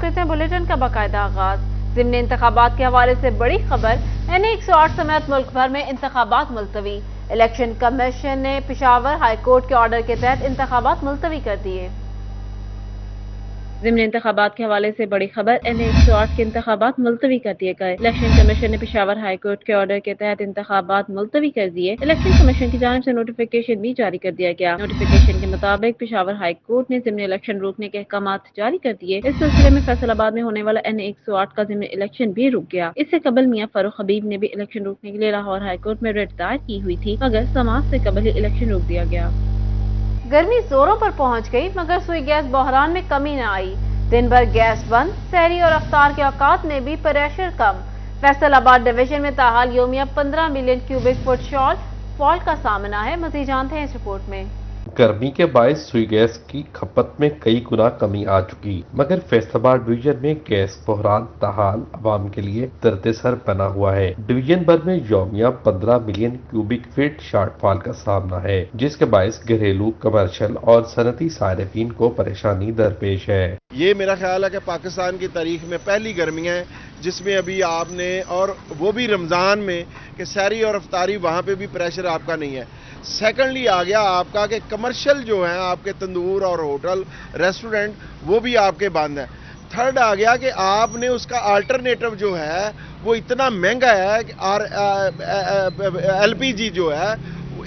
पेश करते हैं बुलेटिन का बाकायदा आगाज। ज़िम्नी इंतखाबात के हवाले से बड़ी खबर, NA 108 समेत मुल्क भर में इंतखाबात मुलतवी। इलेक्शन कमीशन ने पेशावर हाई कोर्ट के ऑर्डर के तहत इंतखाबात मुलतवी कर दिए। ज़िम्नी इंतखाबात के हवाले से बड़ी खबर, NA 108 के इंतखाबात मुलतवी कर दिए गए। इलेक्शन कमीशन ने पेशावर हाई कोर्ट के ऑर्डर के तहत इंतखाबात मुलतवी कर दिए। इलेक्शन कमीशन की जानिब से नोटिफिकेशन भी जारी कर दिया गया। नोटिफिकेशन के मुताबिक पेशावर हाई कोर्ट ने ज़िम्नी इलेक्शन रोकने के अहकामात जारी कर दिए। इस सिलसिले में फैसलाबाद में होने वाला NA 108 का ज़िम्नी इलेक्शन भी रुक गया। इससे कबल मियां फारूक हबीब ने भी इलेक्शन रोकने के लिए लाहौर हाई कोर्ट में रिट दायर की हुई थी, मगर समाज से कबल ही इलेक्शन रोक दिया गया। गर्मी जोरों पर पहुंच गई, मगर सुई गैस बहरान में कमी न आई। दिन भर गैस बंद, सहरी और अफ्तार के औकात में भी प्रेशर कम। फैसलाबाद डिवीजन में ताहाल योमिया 15 million cubic foot short fault का सामना है। मज़ीद जानते हैं इस रिपोर्ट में। गर्मी के बायस सुई गैस की खपत में कई गुना कमी आ चुकी, मगर फैसलाबाद डिवीजन में गैस बहरान ताहाल अवाम के लिए दर्द-ए-सर बना हुआ है। डिवीजन भर में यौमिया 15 मिलियन क्यूबिक फीट शॉर्टफॉल का सामना है, जिसके बायस घरेलू, कमर्शियल और सनती सारिफीन को परेशानी दरपेश है। ये मेरा ख्याल है कि पाकिस्तान की तारीख में पहली गर्मियाँ हैं जिसमें अभी आपने, और वो भी रमज़ान में, कि सहरी और अफ्तारी वहाँ पे भी प्रेशर आपका नहीं है। सेकेंडली आ गया आपका कि कमर्शियल जो है आपके तंदूर और होटल रेस्टोरेंट वो भी आपके बंद हैं। थर्ड आ गया कि आपने उसका अल्टरनेटिव जो है वो इतना महंगा है कि और LPG जो है,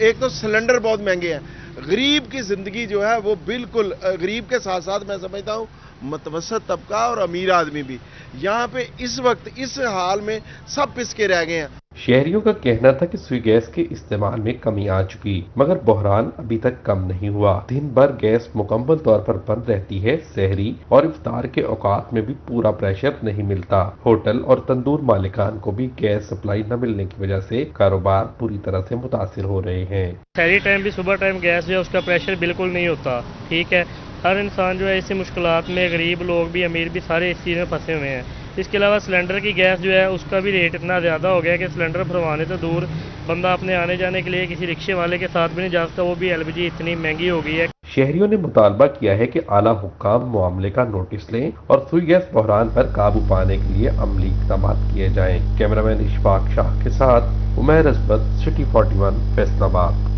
एक तो सिलेंडर बहुत महंगे हैं। गरीब की ज़िंदगी जो है वो बिल्कुल, गरीब के साथ साथ मैं समझता हूँ मतवसत तबका और अमीर आदमी भी यहाँ पे इस वक्त इस हाल में सब पिसके रह गए हैं। शहरियों का कहना था कि सुई गैस के इस्तेमाल में कमी आ चुकी, मगर बहरान अभी तक कम नहीं हुआ। दिन भर गैस मुकम्मल तौर पर बंद रहती है। सहरी और इफ्तार के औकात में भी पूरा प्रेशर नहीं मिलता। होटल और तंदूर मालिकान को भी गैस सप्लाई न मिलने की वजह से कारोबार पूरी तरह से मुतासिर हो रहे हैं। सहरी टाइम भी सुबह टाइम गैस जो है उसका प्रेशर बिल्कुल नहीं होता। ठीक है, हर इंसान जो है ऐसी मुश्किलात में, गरीब लोग भी अमीर भी सारे इस चीज़ में फंसे हुए हैं। इसके अलावा सिलेंडर की गैस जो है उसका भी रेट इतना ज़्यादा हो गया कि सिलेंडर भरवाने से दूर बंदा अपने आने जाने के लिए किसी रिक्शे वाले के साथ भी नहीं जा सकता, वो भी LPG इतनी महंगी हो गई है। शहरियों ने मुतालबा किया है कि आला हुक्काम मामले का नोटिस लें और सुई गैस बहरान पर काबू पाने के लिए अमली इक़दाम किए जाएं। कैमरामैन इशफाक शाह के साथ उमैर असबत, सिटी 41, फैसलाबाद।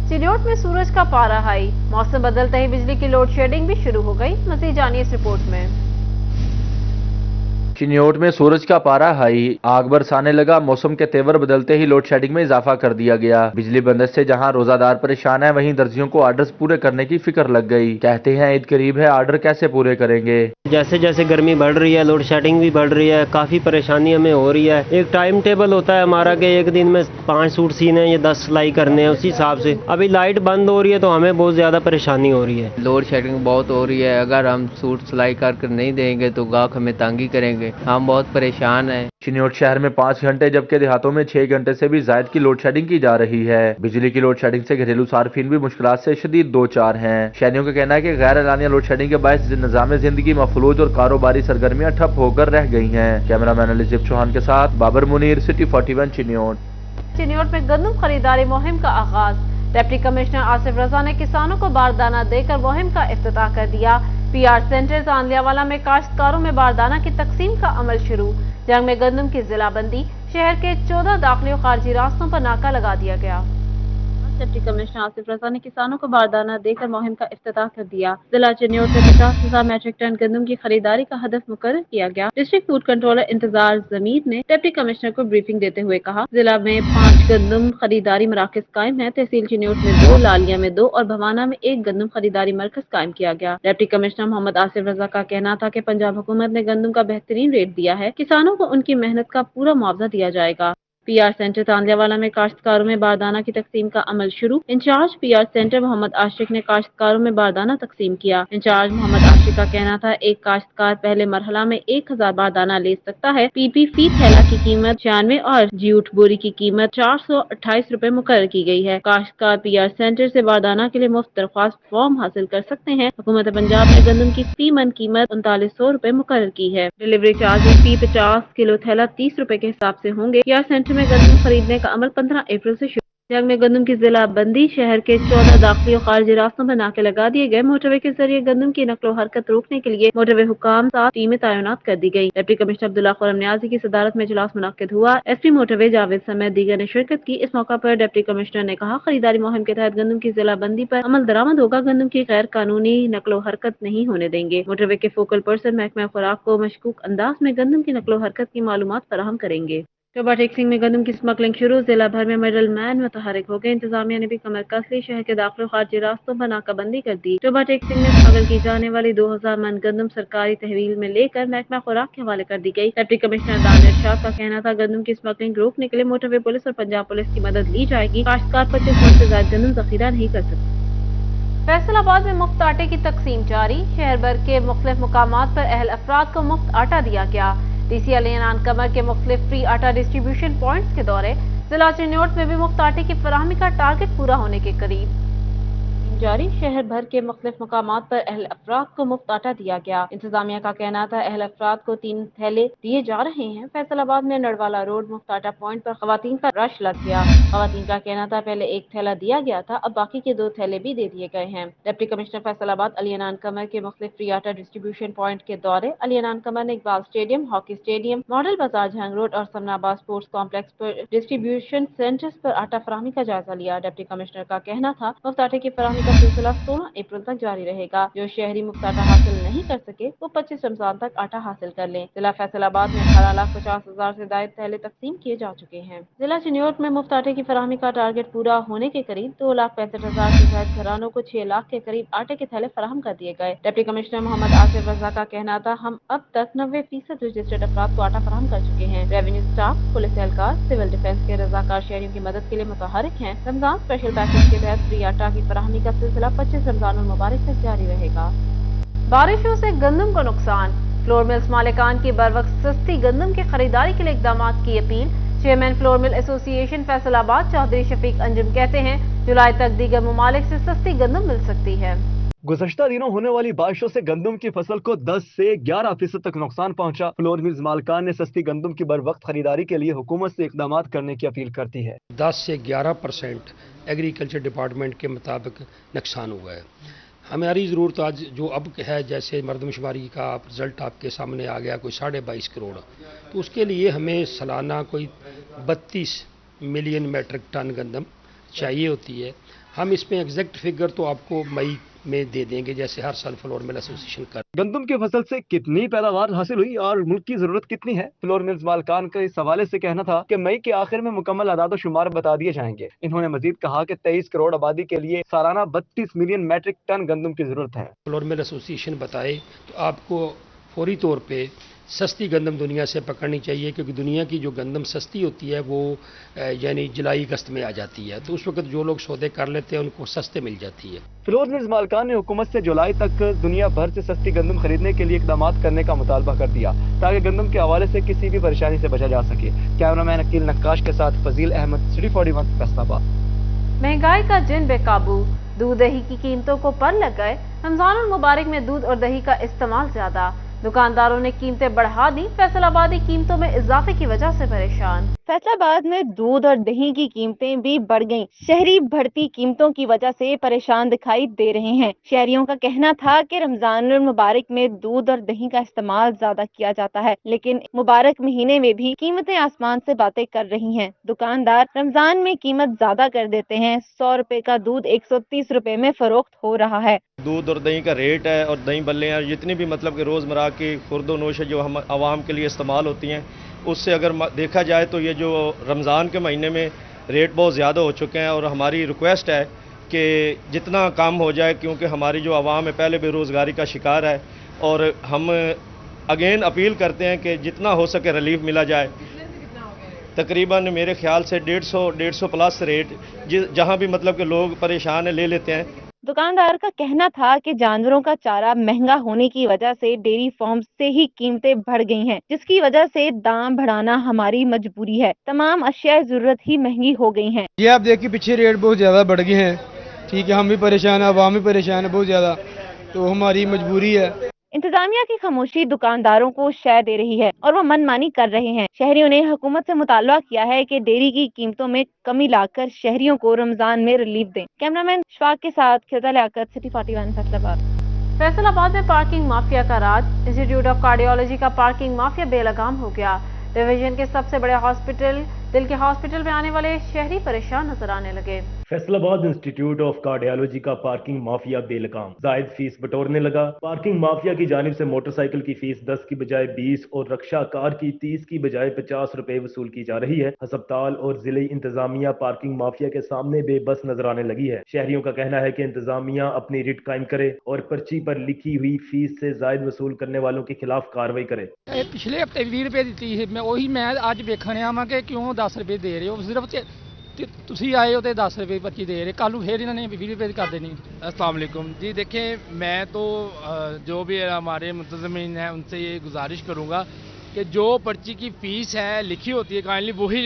चिन्योट में सूरज का पारा हाई, मौसम बदलते ही बिजली की लोड शेडिंग भी शुरू हो गई। मज़ीद जानिए इस रिपोर्ट में। चिन्योट में सूरज का पारा हाई, आग बरसाने लगा। मौसम के तेवर बदलते ही लोड शेडिंग में इजाफा कर दिया गया। बिजली बंदश से जहां रोजादार परेशान है, वहीं दर्जियों को आर्डर्स पूरे करने की फिक्र लग गई। कहते हैं ईद करीब है, आर्डर कैसे पूरे करेंगे। जैसे जैसे गर्मी बढ़ रही है, लोड शेडिंग भी बढ़ रही है, काफी परेशानी हमें हो रही है। एक टाइम टेबल होता है हमारा कि एक दिन में 5 सूट सीने या 10 सिलाई करने हैं, उसी हिसाब से अभी लाइट बंद हो रही है तो हमें बहुत ज्यादा परेशानी हो रही है। लोड शेडिंग बहुत हो रही है। अगर हम सूट सिलाई कर नहीं देंगे तो गाहक हमें तंगी करेंगे। हम बहुत परेशान है। चिन्योट शहर में 5 घंटे जबकि देहातों में 6 घंटे से भी ज्यादा की लोड शेडिंग की जा रही है। बिजली की लोड शेडिंग से घरेलू सार्फिन भी मुश्किलात से शदीद दो चार हैं। शहरियों का कहना है कि गैर एलानिया लोड शेडिंग के बायस निजाम जिंदगी मफलूज और कारोबारी सरगर्मियां ठप होकर रह गई हैं। कैमरामैन अलीजिब चौहान के साथ बाबर मुनीर, सिटी 41, चिन्योट। चिन्योट में गंदम खरीदारी मुहिम का आगाज, डिप्टी कमिश्नर आसिफ रजा ने किसानों को बारदाना देकर मुहिम का इफ्तिताह कर दिया। PR सेंटर तांदियावाला में काश्तकारों में बारदाना की तकसीम का अमल शुरू। जंग में गंदम की जिलाबंदी, शहर के 14 दाखिली और खारजी रास्तों पर नाका लगा दिया गया। डिप्टी कमिश्नर आसिफ रजा ने किसानों को बारदाना देकर मुहिम का इफ्तिताह कर दिया। जिला चिन्योट में 50,000 मैट्रिक टन गंदम की खरीदारी का हदफ मुकर्रर किया गया। डिस्ट्रिक्ट फूड कंट्रोलर इंतजार जमीर ने डिप्टी कमिश्नर को ब्रीफिंग देते हुए कहा, जिला में 5 गंदम खरीदारी मराकज कायम है। तहसील चिन्योट में 2, लालिया में 2 और भवाना में 1 गंदम खरीदारी मरकज कायम किया गया। डिप्टी कमिश्नर मोहम्मद आसिफ रजा का कहना था कि पंजाब हुकूमत ने गंदम का बेहतरीन रेट दिया है, किसानों को उनकी मेहनत का पूरा मुआवजा दिया जाएगा। PR सेंटर तांदियावाला में काश्तकारों में बारदाना की तकसीम का अमल शुरू। इंचार्ज PR सेंटर मोहम्मद आशिक ने काश्तकारों में बारदाना तकसीम किया। इंचार्ज मोहम्मद आशिक का कहना था, एक काश्तकार पहले मरहला में 1000 बारदाना ले सकता है। PP फी थैला की कीमत 96 और जूट बोरी की कीमत 428 रुपए मुकर्रर की गई है। काश्तकार PR सेंटर से बारदाना के लिए मुफ्त दरख्वास्त फॉर्म हासिल कर सकते हैं। हुकूमत पंजाब ने गंदम की फी मन कीमत 3900 रुपए मुकर्रर की है। डिलीवरी चार्ज फी 50 किलो थैला 30 रुपए के हिसाब से होंगे। PR सेंटर में गंदम खरीदने का अमल 15 अप्रैल से शुरू जंग में गंदम की जिला बंदी, शहर के 14 दाखिली और खारजी रास्तों पर नाके लगा दिए गए। मोटरवे के जरिए गंदम की नकलो हरकत रोकने के लिए मोटरवे हुकाम 7 टीमें तैनात कर दी गई। डिप्टी कमिश्नर अब्दुल्ला खुर्रम नियाजी की सदारत में इजलास मुनक्किद हुआ। एसपी मोटरवे जावेद समेत दीगर ने शिरकत की। इस मौका पर डिप्टी कमिश्नर ने कहा, खरीदारी मुहिम के तहत गंदम की जिला बंदी पर अमल दरामद होगा। गंदम की गैर कानूनी नकलो हरकत नहीं होने देंगे। मोटरवे के फोकल पर्सन महकमा खुराक को मशकूक अंदाज में गंदम की नकलो हरकत की मालूमात फराहम करेंगे। टोबा टेक्सिंग में गंदम की स्मगलिंग शुरू, जिला भर में मिडल मैन मुतहरिक हो गए। इंतजामिया ने भी कमर कस ली, शहर के दाखिल खारजी रास्तों पर नाकाबंदी कर दी। टोबा टेक्सिंग में स्मगल की जाने वाली 2000 मन गंदम सरकारी तहवील में लेकर महकमा खुराक के हवाले कर दी गई। डिप्टी कमिश्नर दानिश शाह का कहना था, गंदम की स्मगलिंग रोकने के लिए मोटरवे पुलिस और पंजाब पुलिस की मदद ली जाएगी। काश्तकार 25 मन से ज्यादा गंदम जखीरा नहीं कर सकते। फैसलाबाद में मुफ्त आटे की तकसीम जारी, शहर भर के मुख्तलिफ मुकामात पर अहल अफराद को मुफ्त आटा दिया गया। डीसी अलियान कमर के मुख्तलिफ फ्री आटा डिस्ट्रीब्यूशन पॉइंट्स के दौरे, जिला चिन्योट में भी मुफ्त आटे की फराहमी का टारगेट पूरा होने के करीब जारी। शहर भर के मुख्तलिफ मुकामात पर अहल अफराद को मुफ्त आटा दिया गया। इंतजामिया का कहना था, अहल अफराद को 3 थैले दिए जा रहे हैं। फैसलाबाद में नडवाला रोड मुफ्त आटा पॉइंट पर खवातीन का रश लग गया। खवातीन का कहना था, पहले 1 थैला दिया गया था, अब बाकी के 2 थैले भी दे दिए गए हैं। डिप्टी कमिश्नर फैसलाबाद अलियान कमर के मुख्तलिफ फ्री आटा डिस्ट्रीब्यूशन पॉइंट के दौरे, अलियान कमर ने Iqbal stadium, hockey stadium, model बाजार जहांग रोड और समनाबाद स्पोर्ट्स कॉम्प्लेक्स पर डिस्ट्रीब्यूशन सेंटर्स पर आटा फराहमी का जायजा लिया। डिप्टी कमिश्नर का कहना था, मुफ्त आटे की फराहमी का सिलसिला 16 अप्रैल तक जारी रहेगा। जो शहरी मुफ्त आटा हासिल नहीं कर सके वो 25 रमजान तक आटा हासिल कर लें। जिला फैसलाबाद में 18,50,000 से ज्यादा थैले तकसीम किए जा चुके हैं। जिला चिन्योट में मुफ्त आटे की फराहमी का टारगेट पूरा होने के करीब 2,65,000 से ज्यादा घरानों को 6 लाख के करीब आटे के थैले फराहम कर दिए गए। डिप्टी कमिश्नर मोहम्मद आसिफ रजा का कहना था, हम अब तक 90% रजिस्टर्ड अफराद को आटा फराहम कर चुके हैं। रेवेन्यू स्टाफ, पुलिस एहलकार, सिविल डिफेंस के रजाकार शहरियों की मदद के लिए मुतहरिक हैं। रमजान स्पेशल पैकेज के तहत फ्री आटा की फराहमी का सिलसिला 25 रमजान मुबारक तक जारी रहेगा। बारिशों से गंदम को नुकसान, फ्लोर मिल्स मालिकान की बरवक्त सस्ती गंदम की खरीदारी के लिए इकदाम की अपील। Chairman flour mill association Faisalabad Chaudhry Shafiq Anjum कहते हैं, जुलाई तक दीगर ममालिक से सस्ती गंदम मिल सकती है। गुज़श्ता दिनों होने वाली बारिशों से गंदम की फसल को 10 से 11% तक नुकसान पहुंचा। फ्लोर मिल्स मालिकान ने सस्ती गंदम की बरवक्त खरीदारी के लिए हुकूमत से इकदाम करने की अपील करती है। 10 से 11% एग्रीकल्चर डिपार्टमेंट के मुताबिक नुकसान हुआ है। हमारी ज़रूरत आज जो अब है, जैसे मरदमशुमारी का रिज़ल्ट आपके सामने आ गया, कोई 22.5 करोड़, तो उसके लिए हमें सालाना कोई 32 मिलियन मेट्रिक टन गंदम चाहिए होती है। हम इसमें एग्जैक्ट फिगर तो आपको मई में दे देंगे, जैसे हर साल फ्लोर मिल एसोसिएशन कर। गंदम की फसल से कितनी पैदावार हासिल हुई और मुल्क की जरूरत कितनी है, फ्लोर मिल्स मालिकान का इस हवाले से कहना था कि मई के आखिर में मुकम्मल आदाद शुमार बता दिए जाएंगे। इन्होंने मजीद कहा कि 23 करोड़ आबादी के लिए सालाना 32 मिलियन मेट्रिक टन गंदम की जरूरत है। फ्लोर मिल एसोसिएशन बताए तो आपको फौरी तौर पे सस्ती गंदम दुनिया से पकड़नी चाहिए, क्योंकि दुनिया की जो गंदम सस्ती होती है वो यानी जुलाई अगस्त में आ जाती है, तो उस वक्त जो लोग सौदे कर लेते हैं उनको सस्ते मिल जाती है। फ्लोर मिल्स मालिकान ने हुकूमत से जुलाई तक दुनिया भर से सस्ती गंदम खरीदने के लिए इकदाम करने का मुतालबा कर दिया, ताकि गंदम के हवाले से किसी भी परेशानी से बचा जा सके। कैमरामैन अकील नक्काश के साथ फजील अहमद, सिटी 41 फैसलाबाद। महंगाई का जिन बेकाबू, दूध दही की कीमतों को पर लग गए। रमजानुल मुबारक में दूध और दही का इस्तेमाल ज्यादा, दुकानदारों ने कीमतें बढ़ा दी। फैसलाबादी कीमतों में इजाफे की वजह से परेशान। फैसलाबाद में दूध और दही की कीमतें भी बढ़ गईं। शहरी बढ़ती कीमतों की वजह से परेशान दिखाई दे रहे हैं। शहरियों का कहना था कि रमजानुल मुबारक में दूध और दही का इस्तेमाल ज्यादा किया जाता है, लेकिन मुबारक महीने में भी कीमतें आसमान से बातें कर रही हैं। दुकानदार रमजान में कीमत ज्यादा कर देते हैं। 100 रुपए का दूध 130 रुपए में फरोख्त हो रहा है। दूध और दही का रेट है और दही बल्ले जितनी भी मतलब कि रोज़मर्रा की खुर्द नोश है जो हम आवाम के लिए इस्तेमाल होती हैं, उससे अगर देखा जाए तो ये जो रमज़ान के महीने में रेट बहुत ज़्यादा हो चुके हैं। और हमारी रिक्वेस्ट है कि जितना कम हो जाए, क्योंकि हमारी जो आवाम है पहले बेरोज़गारी का शिकार है, और हम अगेन अपील करते हैं कि जितना हो सके रिलीफ मिला जाए। तकरीबन मेरे ख्याल से 150 प्लस रेट जहाँ भी मतलब कि लोग परेशान है ले लेते हैं। दुकानदार का कहना था कि जानवरों का चारा महंगा होने की वजह से डेयरी फार्म से ही कीमतें बढ़ गई हैं, जिसकी वजह से दाम बढ़ाना हमारी मजबूरी है। तमाम अशिया जरूरत ही महंगी हो गई हैं। ये आप देखिए पीछे रेट बहुत ज्यादा बढ़ गए हैं। ठीक है, हम भी परेशान है, आवाम भी परेशान है बहुत ज्यादा, तो हमारी मजबूरी है। इंतजामिया की खामोशी दुकानदारों को शय दे रही है और वो मनमानी कर रहे हैं। शहरियों ने हुकूमत से मुतालबा किया है कि डेयरी की कीमतों में कमी लाकर शहरियों को रमजान में रिलीफ दें। कैमरामैन शफाक के साथ खिलता लियाकत, सिटी 41 फैसलाबाद। फैसलाबाद में पार्किंग माफिया का राज। इंस्टीट्यूट ऑफ कार्डियोलॉजी का पार्किंग माफिया बेलगाम हो गया। डिवीजन के सबसे बड़े हॉस्पिटल दिल के हॉस्पिटल में आने वाले शहरी परेशान नजर आने लगे। फैसलाबाद इंस्टीट्यूट ऑफ कार्डियोलॉजी का पार्किंग माफिया बेलगाम, जायद फीस बटोरने लगा। पार्किंग माफिया की जानिब से मोटरसाइकिल की फीस 10 की बजाय 20 और रक्षा कार की 30 की बजाय 50 रुपए वसूल की जा रही है। अस्पताल और जिले इंतजामिया पार्किंग माफिया के सामने बेबस नजर आने लगी है। शहरियों का कहना है कि इंतजामिया अपनी रिट कायम करे और पर्ची पर लिखी हुई फीस से जायद वसूल करने वालों के खिलाफ कार्रवाई करे। पिछले हफ्ते 20 रुपए दी है, मैं आज देखने आवा कि क्यों 10 रुपए दे रहे हो। सिर्फ ਤੁਸੀਂ ਆਏ ਹੋ ਤੇ 10 रुपए पर्ची दे रहे, कल फिर इन्होंने 20 रुपए कर देनी। अस्सलाम वालेकुम जी, देखें मैं तो जो भी हमारे मुंतज़मीन हैं उनसे ये गुजारिश करूँगा कि जो पर्ची की फ़ीस है लिखी होती है काइंडली वही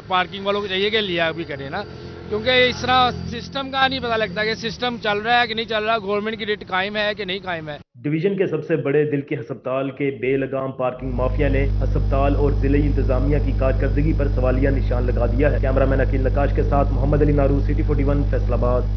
पार्किंग वालों को चाहिए कि लिया भी करें ना, क्योंकि इस तरह सिस्टम का नहीं पता लगता कि सिस्टम चल रहा है कि नहीं चल रहा, गवर्नमेंट की रेट कायम है कि नहीं कायम है। डिवीजन के सबसे बड़े दिल के अस्पताल के बेलगाम पार्किंग माफिया ने अस्पताल और जिले इंतजामिया की कारकर्दगी पर सवालिया निशान लगा दिया है। कैमरामैन अकील नकाश के साथ Mohammad Ali Naru, city 41 Faisalabad.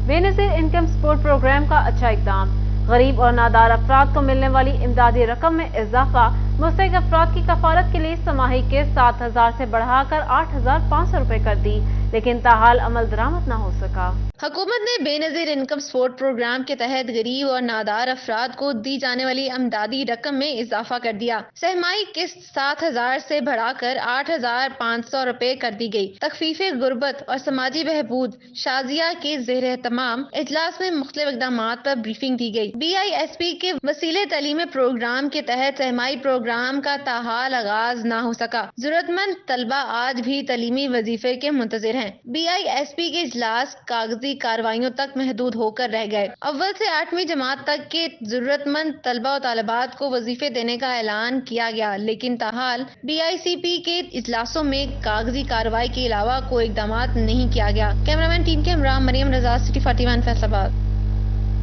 Benazir income support programme का अच्छा इक़दाम। गरीब और नादार अफराद को मिलने वाली इमदादी रकम में इजाफा। मुस्तहिक अफराद की कफालत के लिए समाही किस्त 7,000 से बढ़ाकर 8,500 रुपए कर दी, लेकिन ताहाल अमल दरामद न हो सका। हुकूमत ने बेनज़ीर इनकम सपोर्ट प्रोग्राम के तहत गरीब और नादार अफराद को दी जाने वाली इमदादी रकम में इजाफा कर दिया। सहमाही किस्त 7,000 से बढ़ाकर 8,500 रुपए कर दी गई। तखफीफे गुर्बत और समाजी बहबूद शाजिया के ज़ेर एहतमाम इजलास में मुख्तलिफ इक़दामात पर ब्रीफिंग दी गई। BISP के वसीले तालीमी प्रोग्राम के तहत सहमाही प्रोग्राम का ताहाल आगाज न हो सका। जरूरतमंद तलबा आज भी तालीमी वजीफे के मुंतजिर हैं। BISP के इजलास कागजी कार्रवाइयों तक महदूद होकर रह गए। अव्वल से 8वीं जमात तक के जरूरतमंद तलबा और तालिबात को वजीफे देने का ऐलान किया गया, लेकिन ताहाल BICP के इजलासों में कागजी कार्रवाई के अलावा कोई इक़दामात नहीं किया गया। कैमरामैन टीम के हमरा मरियम रजा, सिटी 41 फैसलाबाद।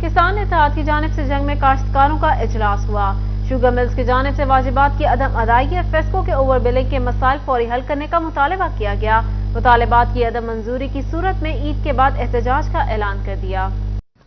किसान इत्तेहाद की जानिब से जंग में काश्तकारों का इजलास हुआ। शुगर मिल्स की जानिब से वाजिबात की अदम अदायगी और फेस्को के ओवर बिलिंग के मसाइल फौरी हल करने का मुतालबा किया गया। मुतालबात की अदम मंजूरी की सूरत में ईद के बाद एहतजाज का ऐलान कर दिया।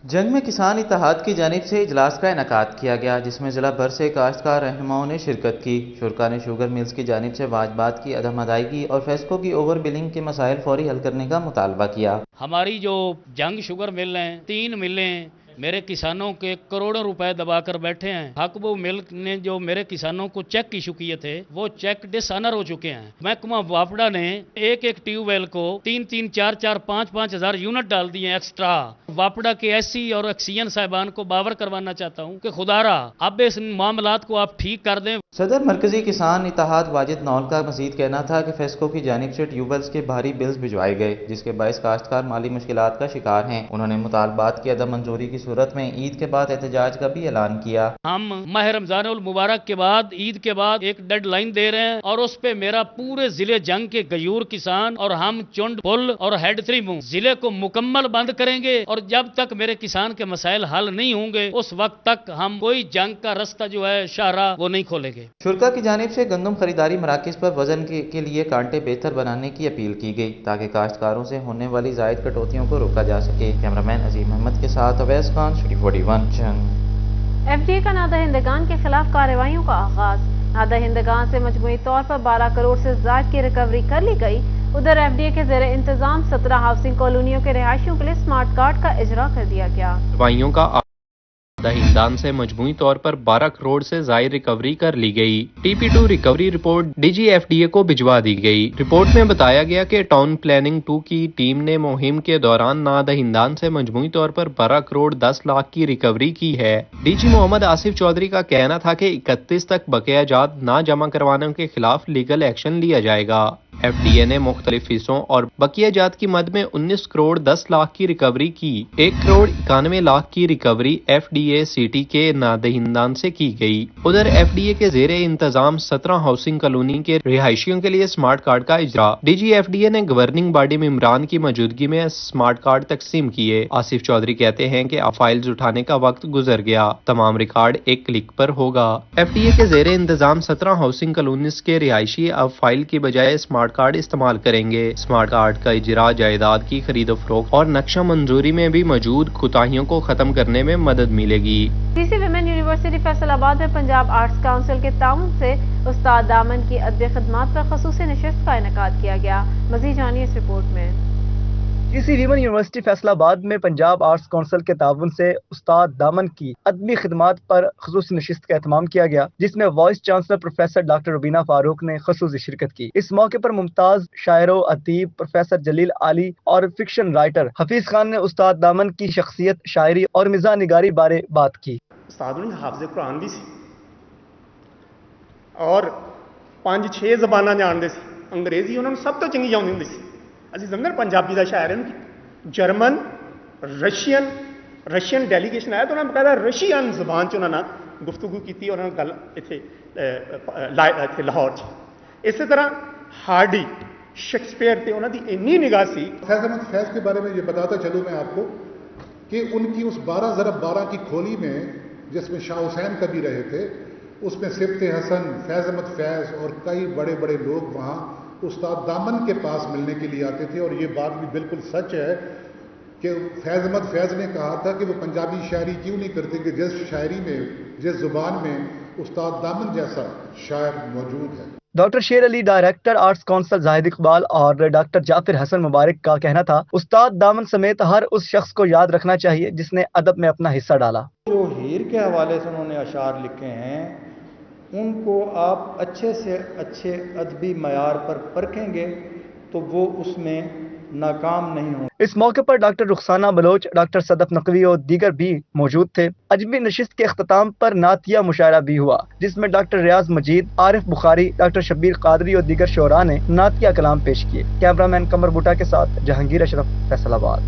जंग में किसान इत्तेहाद की जानिब से इजलास का इनेकाद किया गया, जिसमें जिला भर से काश्तकार रहनुमाओं ने शिरकत की। शुरका ने शुगर मिल्स की जानिब से वाजिबात की अदम अदायगी और फेस्को की ओवर बिलिंग के मसाइल फौरी हल करने का मुतालबा किया। हमारी जो जंग शुगर मिल हैं, 3 मिलें मेरे किसानों के करोड़ों रुपए दबाकर बैठे हैं। हकबो मिल्क ने जो मेरे किसानों को चेक इशू किए थे वो चेक डिसऑनर हो चुके हैं। महकमा वापडा ने एक ट्यूबवेल को 3-3, 4-4, 5-5 हजार यूनिट डाल दिए एक्स्ट्रा। वापडा के SC और एक्सीएन साहिबान को बावर करवाना चाहता हूँ कि खुदारा अब इस मामलात को आप ठीक कर दें। सदर मरकजी किसान इत्तेहाद वाजिद नौल का मजीद कहना था कि फेस्को की जानिब से ट्यूबवेल्स के भारी बिल्स भिजवाए गए, जिसके बायस काश्तकार माली मुश्किलात का शिकार हैं। उन्होंने मुतालबात की अदम मंजूरी की सूरत में ईद के बाद एहतजाज का भी ऐलान किया। हम माह रमजान उल मुबारक के बाद ईद के बाद एक डेडलाइन दे रहे हैं और उस पे मेरा पूरे जिले जंग के गयूर किसान और हम चुंड पुल और हेड 3 मुंह जिले को मुकम्मल बंद करेंगे और जब तक मेरे किसान के मसाइल हल नहीं होंगे उस वक्त तक हम कोई जंग का रास्ता जो है शाहरा वो नहीं खोलेंगे। शुरका की जानिब से गंदम खरीदारी मराकज पर वजन के लिए कांटे बेहतर बनाने की अपील की गई, ताकि काश्तकारों से होने वाली जायद कटौतियों को रोका जा सके। कैमरामैन अजीम अहमद के साथ अवैस खान, 41 जंग। FDA का नादहिंदगान के खिलाफ कार्रवाइयों का आगाज। नादहिंदगान से मजमूई तौर पर 12 करोड़ से ज्यादा की रिकवरी कर ली गई। उधर FDA के जेर इंतजाम 17 हाउसिंग कॉलोनियों के रिहायशियों के लिए स्मार्ट कार्ड का इजरा कर दिया गया। दवाइयों का नादहिंदान से मजमूई तौर पर 12 करोड़ से ज्यादा रिकवरी कर ली गई। TP2 recovery report DG FDA को भिजवा दी गई। रिपोर्ट में बताया गया कि टाउन प्लानिंग 2 की टीम ने मुहिम के दौरान नादहिंदान से मजमूई तौर पर 12 करोड़ 10 लाख की रिकवरी की है। DG मोहम्मद आसिफ चौधरी का कहना था कि 31 तक बकाया जात ना जमा करवाने के खिलाफ लीगल एक्शन लिया जाएगा। FDA ने मुख्तलिफ फीसों और बकिया जात की मद में 19 करोड़ 10 लाख की रिकवरी की। 1 करोड़ 91 लाख की रिकवरी FDA सिटी के नादहिंदान से की गई। उधर FDA के जेरे इंतजाम 17 हाउसिंग कॉलोनी के रिहायशियों के लिए स्मार्ट कार्ड का इजरा। DG FDA ने गवर्निंग बॉडी मेंबरान की मौजूदगी में स्मार्ट कार्ड तकसीम किए। आसिफ चौधरी कहते हैं कि अब फाइल्स उठाने का वक्त गुजर गया, तमाम रिकॉर्ड एक क्लिक पर होगा। FDA के जेरे इंतजाम 17 हाउसिंग कॉलोनीज के रिहायशी अब फाइल की बजाय स्मार्ट कार्ड इस्तेमाल करेंगे। स्मार्ट कार्ड का इजरा जायदाद की खरीदो फरोख्त और नक्शा मंजूरी में भी मौजूद कोताहियों को खत्म करने में मदद मिलेगी। CC विमेन यूनिवर्सिटी फैसलाबाद में पंजाब आर्ट्स काउंसिल के ताउन से उस्ताद दामन की अदबी खिदमात पर खसूसी नशिस्त का इनेकाद किया गया। मज़ीद जानिए इस रिपोर्ट में। CC विमेन यूनिवर्सिटी फैसलाबाद में पंजाब आर्ट्स काउंसिल के ताउन से उस्ताद दामन की अदबी खिदमात पर खसूसी नशिस्त का एहतमाम किया गया, जिसमें vice chancellor professor doctor Rubina Farooq ने खसूसी शिरकत की। इस मौके पर मुमताज शायरो अदीब प्रोफेसर जलील आली और फिक्शन राइटर हफीज खान ने उस्ताद दामन की शख्सियत, शायरी और मिजाज निगारी बारे बात की। उस्ताद ने हाफिज़ कुरान भी सी और 5-6 ज़बानां जानते सी। अंग्रेजी उन्होंने सब तो चंगी आउंदी हुंदी सी। ਅਸੀਂ ਸਮਝਦੇ ਪੰਜਾਬੀ ਦਾ ਸ਼ਾਇਰ ਹੈ ਜਰਮਨ ਰਸ਼ੀਅਨ ਡੈਲੀਗੇਸ਼ਨ ਆਇਆ ਤਾਂ ਉਹਨਾਂ ਨੇ ਬਕਾਇਦਾ ਰਸ਼ੀਅਨ ਜ਼ਬਾਨ 'ਚ ਉਹਨਾਂ ਨਾਲ ਗੁਫ਼ਤਗੂ ਕੀਤੀ, ਉਹਨਾਂ ਨਾਲ ਗੱਲ ਇੱਥੇ ਲਾਹੌਰ 'ਚ। ਇਸੇ ਤਰ੍ਹਾਂ ਹਾਰਡੀ शेक्सपियर थे उन्होंने इन्नी निगाह सी। फैज़ अहमद फैज़ के बारे में ये बताता चलूँ मैं आपको कि उनकी उस 12/12 की खोली में जिसमें शाह हुसैन कभी रहे थे, उसमें सिफ्त हसन, फैज़ अहमद फैज़ और कई बड़े बड़े लोग वहाँ उस्ताद दामन के पास मिलने के लिए आते थे। और ये बात भी बिल्कुल सच है कि फैज़ अहमद फैज़ ने कहा था कि वो पंजाबी शायरी क्यों नहीं करते कि जिस शायरी में, जिस ज़ुबान में उस्ताद दामन जैसा शायर मौजूद है। डॉक्टर शेर Ali director arts council Zahid Iqbal और डॉक्टर जाफिर हसन मुबारक का कहना था, उस्ताद दामन समेत हर उस शख्स को याद रखना चाहिए जिसने अदब में अपना हिस्सा डाला। जो हीर के हवाले से उन्होंने अशार लिखे हैं, उनको आप अच्छे से अच्छे अदबी मयार पर परखेंगे तो वो उसमें नाकाम नहीं हो। इस मौके पर डॉक्टर रुखसाना बलोच, डॉक्टर सदफ नकवी और दीगर भी मौजूद थे। अजमी नशिस्त के अख्ताम पर नातिया मुशायरा भी हुआ, जिसमें डॉक्टर रियाज मजीद, आरिफ बुखारी, डॉक्टर शब्बीर कादरी और दीगर शोरा ने नातिया कलाम पेश किए। कैमरामैन कमर बुटा के साथ जहांगीर अशरफ, फैसलाबाद।